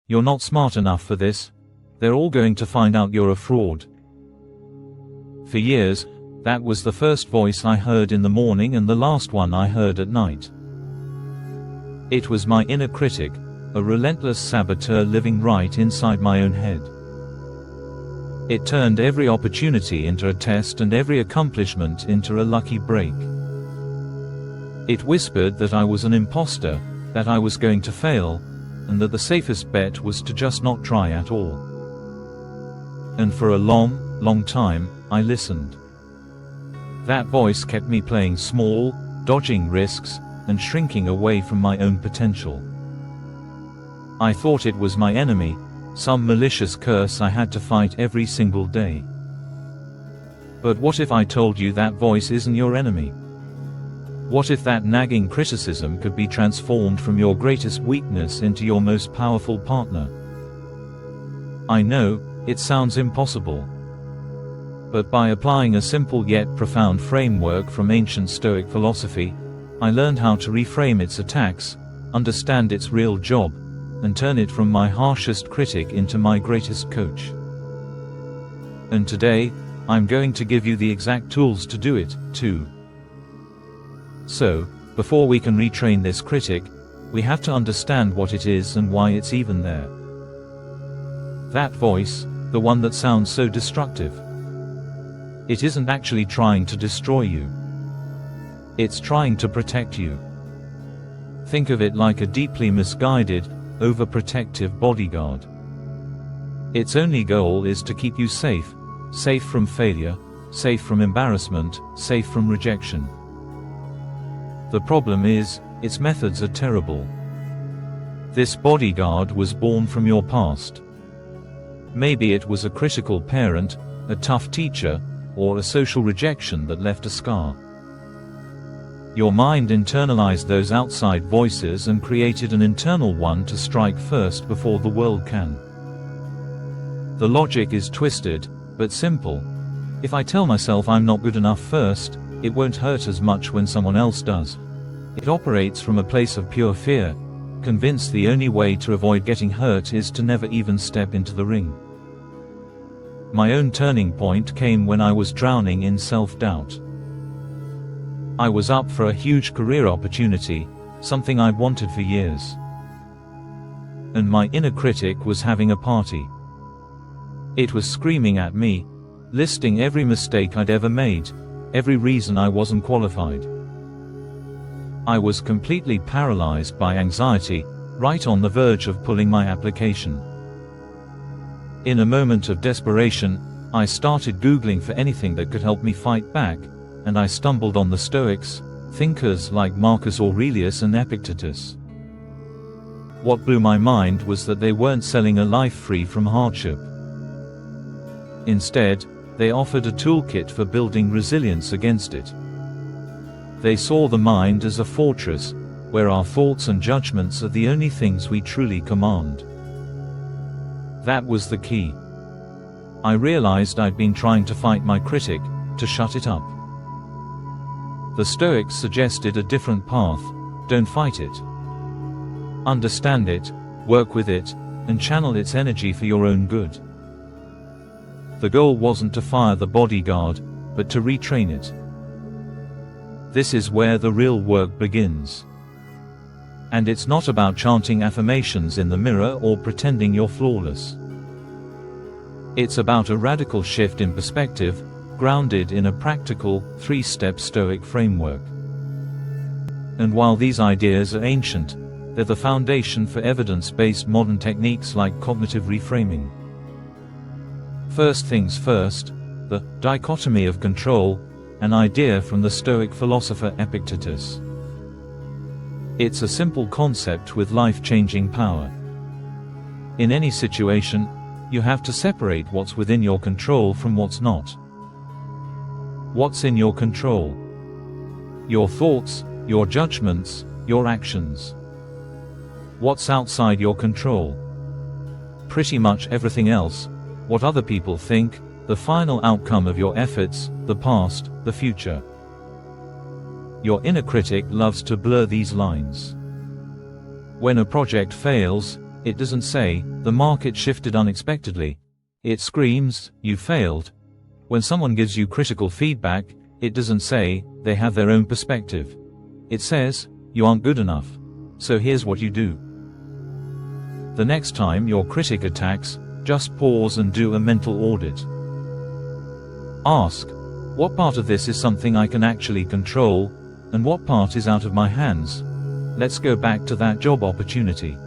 You're not smart enough for this. They're all going to find out you're a fraud. For years, that was the first voice I heard in the morning and the last one I heard at night. It was my inner critic, a relentless saboteur living right inside my own head. It turned every opportunity into a test and every accomplishment into a lucky break. It whispered that I was an imposter, that I was going to fail, and that the safest bet was to just not try at all. And for a long, long time, I listened. That voice kept me playing small, dodging risks, and shrinking away from my own potential. I thought it was my enemy, some malicious curse I had to fight every single day. But what if I told you that voice isn't your enemy? What if that nagging criticism could be transformed from your greatest weakness into your most powerful partner? I know, it sounds impossible. But by applying a simple yet profound framework from ancient Stoic philosophy, I learned how to reframe its attacks, understand its real job, and turn it from my harshest critic into my greatest coach. And today, I'm going to give you the exact tools to do it, too. So, before we can retrain this critic, we have to understand what it is and why it's even there. That voice, the one that sounds so destructive. It isn't actually trying to destroy you. It's trying to protect you. Think of it like a deeply misguided, overprotective bodyguard. Its only goal is to keep you safe, safe from failure, safe from embarrassment, safe from rejection. The problem is, its methods are terrible. This bodyguard was born from your past. Maybe it was a critical parent, a tough teacher, or a social rejection that left a scar. Your mind internalized those outside voices and created an internal one to strike first before the world can. The logic is twisted, but simple. If I tell myself I'm not good enough first, it won't hurt as much when someone else does. It operates from a place of pure fear, convinced the only way to avoid getting hurt is to never even step into the ring. My own turning point came when I was drowning in self-doubt. I was up for a huge career opportunity, something I'd wanted for years. And my inner critic was having a party. It was screaming at me, listing every mistake I'd ever made, every reason I wasn't qualified. I was completely paralyzed by anxiety, right on the verge of pulling my application. In a moment of desperation, I started Googling for anything that could help me fight back, and I stumbled on the Stoics, thinkers like Marcus Aurelius and Epictetus. What blew my mind was that they weren't selling a life free from hardship. Instead, they offered a toolkit for building resilience against it. They saw the mind as a fortress, where our thoughts and judgments are the only things we truly command. That was the key. I realized I'd been trying to fight my critic, to shut it up. The Stoics suggested a different path. Don't fight it. Understand it, work with it, and channel its energy for your own good. The goal wasn't to fire the bodyguard, but to retrain it. This is where the real work begins. And it's not about chanting affirmations in the mirror or pretending you're flawless. It's about a radical shift in perspective, grounded in a practical, three-step Stoic framework. And while these ideas are ancient, they're the foundation for evidence-based modern techniques like cognitive reframing. First things first, the dichotomy of control, an idea from the Stoic philosopher Epictetus. It's a simple concept with life-changing power. In any situation, you have to separate what's within your control from what's not. What's in your control? Your thoughts, your judgments, your actions. What's outside your control? Pretty much everything else. What other people think, the final outcome of your efforts, the past, the future. Your inner critic loves to blur these lines. When a project fails, It doesn't say, the market shifted unexpectedly. It screams, you failed. When someone gives you critical feedback, it doesn't say, they have their own perspective. It says, you aren't good enough. So here's what you do. The next time your critic attacks, just pause and do a mental audit. Ask, what part of this is something I can actually control, and what part is out of my hands? Let's go back to that job opportunity.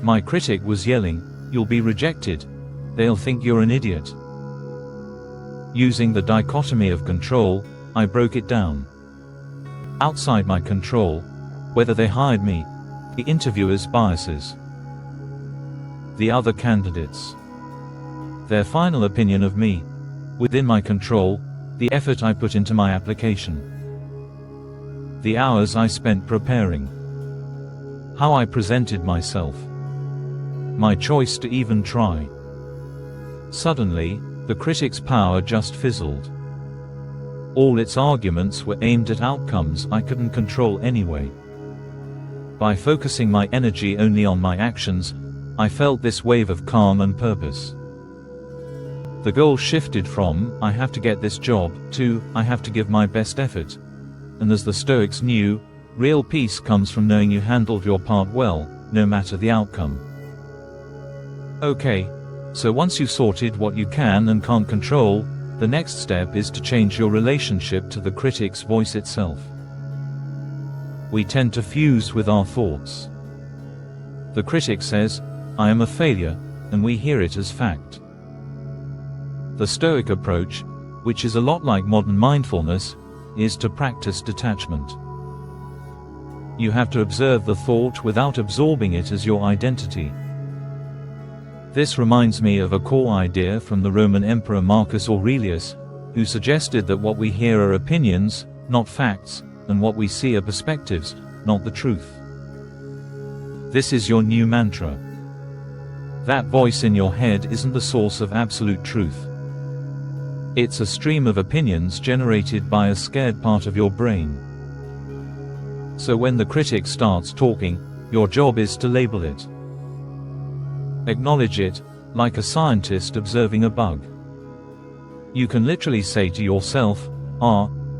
My critic was yelling, you'll be rejected. They'll think you're an idiot. Using the dichotomy of control, I broke it down. Outside my control, whether they hired me, the interviewer's biases, the other candidates, their final opinion of me. Within my control, the effort I put into my application, the hours I spent preparing, how I presented myself, my choice to even try. Suddenly, the critic's power just fizzled. All its arguments were aimed at outcomes I couldn't control anyway. By focusing my energy only on my actions, I felt this wave of calm and purpose. The goal shifted from, I have to get this job, to, I have to give my best effort. And as the Stoics knew, real peace comes from knowing you handled your part well, no matter the outcome. Okay, so once you've sorted what you can and can't control, the next step is to change your relationship to the critic's voice itself. We tend to fuse with our thoughts. The critic says, I am a failure, and we hear it as fact. The Stoic approach, which is a lot like modern mindfulness, is to practice detachment. You have to observe the thought without absorbing it as your identity. This reminds me of a core idea from the Roman Emperor Marcus Aurelius, who suggested that what we hear are opinions, not facts, and what we see are perspectives, not the truth. This is your new mantra. That voice in your head isn't the source of absolute truth. It's a stream of opinions generated by a scared part of your brain. So when the critic starts talking, your job is to label it. Acknowledge it, like a scientist observing a bug. You can literally say to yourself,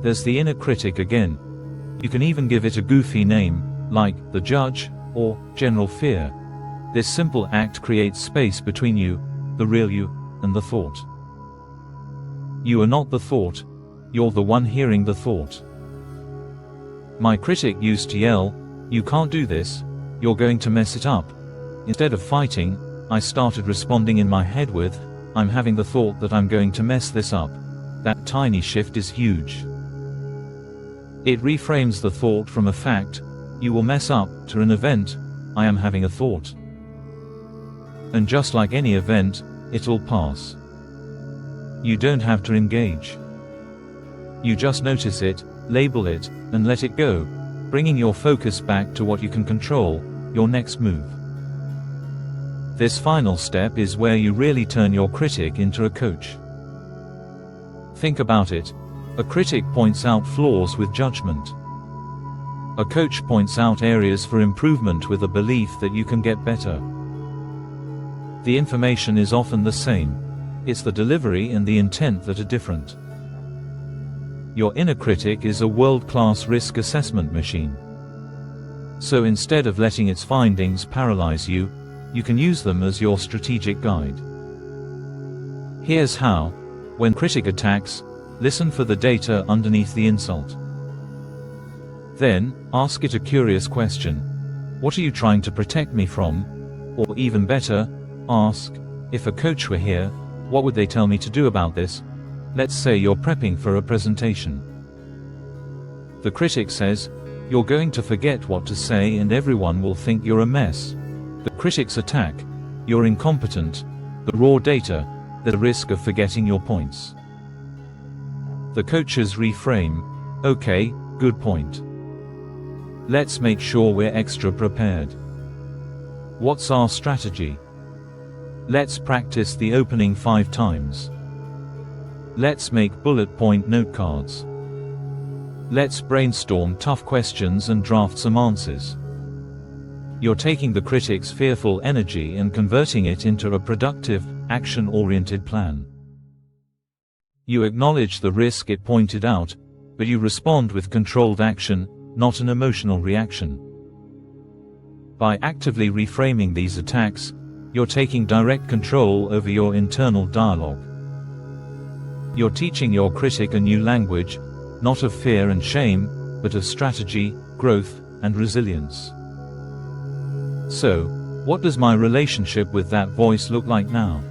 there's the inner critic again. You can even give it a goofy name, like the judge, or general fear. This simple act creates space between you, the real you, and the thought. You are not the thought, you're the one hearing the thought. My critic used to yell, you can't do this, you're going to mess it up. Instead of fighting, I started responding in my head with, I'm having the thought that I'm going to mess this up. That tiny shift is huge. It reframes the thought from a fact, you will mess up, to an event, I am having a thought. And just like any event, it'll pass. You don't have to engage. You just notice it, label it, and let it go, bringing your focus back to what you can control, your next move. This final step is where you really turn your critic into a coach. Think about it. A critic points out flaws with judgment. A coach points out areas for improvement with a belief that you can get better. The information is often the same. It's the delivery and the intent that are different. Your inner critic is a world-class risk assessment machine. So instead of letting its findings paralyze you, you can use them as your strategic guide. Here's how. When critic attacks, listen for the data underneath the insult. Then, ask it a curious question. What are you trying to protect me from? Or even better, ask, if a coach were here, what would they tell me to do about this? Let's say you're prepping for a presentation. The critic says, you're going to forget what to say and everyone will think you're a mess. The critic's attack, you're incompetent, the raw data, the risk of forgetting your points. The coach's reframe, okay, good point. Let's make sure we're extra prepared. What's our strategy? Let's practice the opening 5 times. Let's make bullet point note cards. Let's brainstorm tough questions and draft some answers. You're taking the critic's fearful energy and converting it into a productive, action-oriented plan. You acknowledge the risk it pointed out, but you respond with controlled action, not an emotional reaction. By actively reframing these attacks, you're taking direct control over your internal dialogue. You're teaching your critic a new language, not of fear and shame, but of strategy, growth, and resilience. So, what does my relationship with that voice look like now?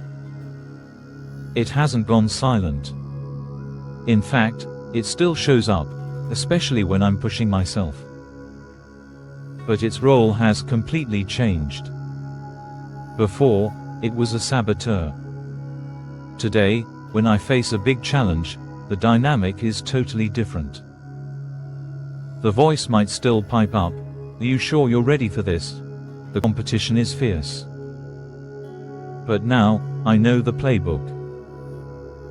It hasn't gone silent. In fact, it still shows up, especially when I'm pushing myself. But its role has completely changed. Before, it was a saboteur. Today, when I face a big challenge, the dynamic is totally different. The voice might still pipe up, "Are you sure you're ready for this? The competition is fierce." But now, I know the playbook.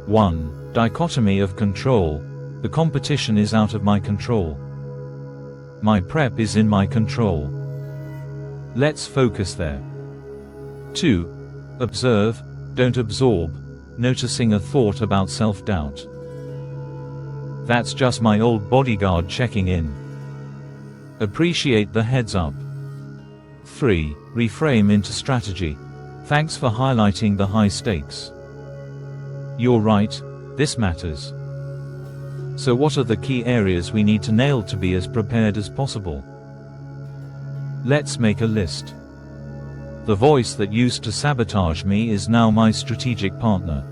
1. Dichotomy of control. The competition is out of my control. My prep is in my control. Let's focus there. 2. Observe, don't absorb, noticing a thought about self-doubt. That's just my old bodyguard checking in. Appreciate the heads up. 3. Reframe into strategy. Thanks for highlighting the high stakes. You're right, this matters. So what are the key areas we need to nail to be as prepared as possible? Let's make a list. The voice that used to sabotage me is now my strategic partner.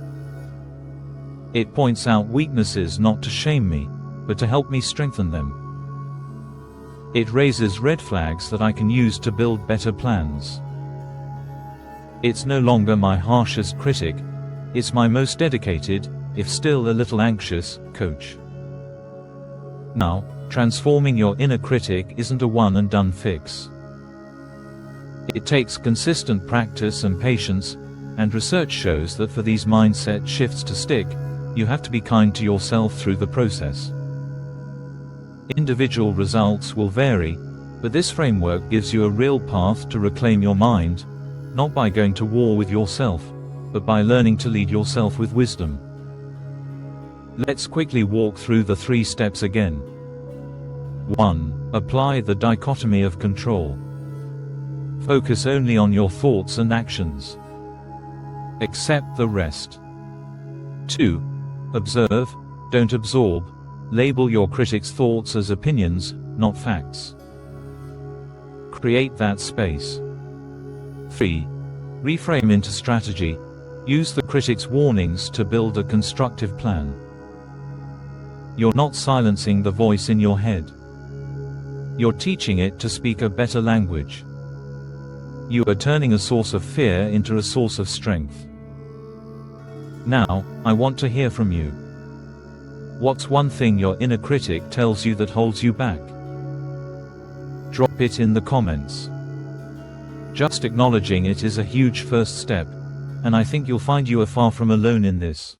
It points out weaknesses not to shame me, but to help me strengthen them. It raises red flags that I can use to build better plans. It's no longer my harshest critic, it's my most dedicated, if still a little anxious, coach. Now, transforming your inner critic isn't a one-and-done fix. It takes consistent practice and patience, and research shows that for these mindset shifts to stick, you have to be kind to yourself through the process. Individual results will vary, but this framework gives you a real path to reclaim your mind, not by going to war with yourself, but by learning to lead yourself with wisdom. Let's quickly walk through the 3 steps again. 1. Apply the dichotomy of control. Focus only on your thoughts and actions. Accept the rest. 2. Observe, don't absorb. Label your critic's thoughts as opinions, not facts. Create that space. 3. Reframe into strategy. Use the critic's warnings to build a constructive plan. You're not silencing the voice in your head. You're teaching it to speak a better language. You are turning a source of fear into a source of strength. Now, I want to hear from you. What's one thing your inner critic tells you that holds you back? Drop it in the comments. Just acknowledging it is a huge first step, and I think you'll find you are far from alone in this.